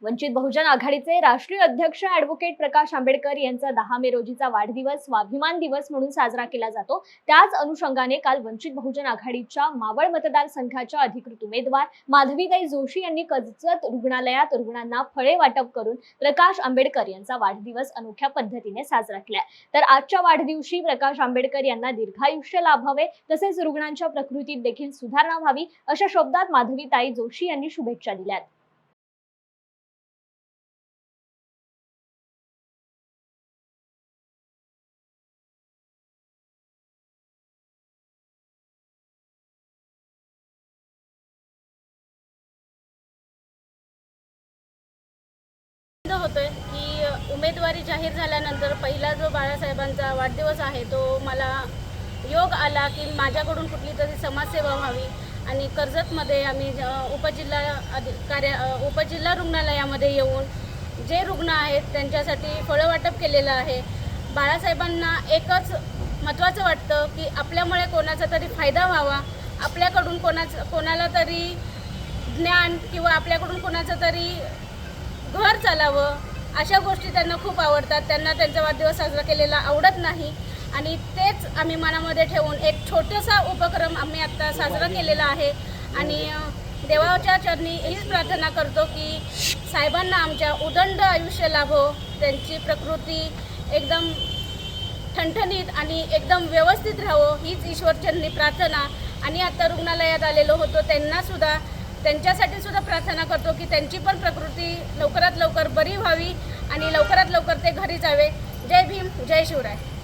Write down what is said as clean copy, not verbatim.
वंचित बहुजन आघाडीचे राष्ट्रीय अध्यक्ष ॲडव्होकेट प्रकाश आंबेडकर यांचा 10 मे रोजीचा वाढदिवस स्वाभिमान दिवस म्हणून साजरा केला जातो। त्याच अनुषंगाने काल वंचित बहुजन आघाडीच्या मावळ मतदारसंघाच्या अधिकृत उमेदवार माधवीताई जोशी यांनी कर्जत रुग्णालयात रुग्णांना फळे वाटप करून प्रकाश आंबेडकर यांचा वाढदिवस अनोख्या पद्धतीने साजरा केला। तर आजच्या वाढदिवशी प्रकाश आंबेडकर यांना दीर्घायुष्य लाभावे तसेच रुग्णांच्या प्रकृतीत देखील सुधारणा व्हावी अशा शब्दात माधवीताई जोशी यांनी शुभेच्छा दिल्या। होतोय की उमेदवारी जाहीर झाल्यानंतर पहिला जो बाळासाहेबांचा वाढदिवस आहे तो मला योग आला की माझ्याकडून कुठली तरी समाजसेवा व्हावी आणि कर्जतमध्ये आम्ही उपजिल्हा रुग्णालयामध्ये येऊन जे रुग्ण आहेत त्यांच्यासाठी फळं वाटप केलेलं आहे। बाळासाहेबांना एकच महत्त्वाचं वाटतं की आपल्यामुळे कोणाचा तरी फायदा व्हावा, आपल्याकडून कोणाला तरी ज्ञान किंवा आपल्याकडून कोणाचं तरी घर चालावं अशा गोष्टी त्यांना खूप आवडतात। त्यांना त्यांचा वाढदिवस साजरा केलेला आवडत नाही आणि तेच आम्ही मनामध्ये ठेवून एक छोटासा उपक्रम आम्ही आता साजरा केलेला आहे आणि देवाच्या चरणी हीच प्रार्थना करतो की साहेबांना आमच्या उदंड आयुष्य लाभो, त्यांची प्रकृती एकदम ठणठणीत आणि एकदम व्यवस्थित राहावो हीच ईश्वरचरणी प्रार्थना। आणि आता रुग्णालयात आलेलो होतो त्यांच्यासाठी सुद्धा प्रार्थना करतो की त्यांची पण प्रकृती लवकरात लवकर बरी व्हावी आणि लवकरात लवकर ते घरी जावे। जय भीम, जय शिवराय।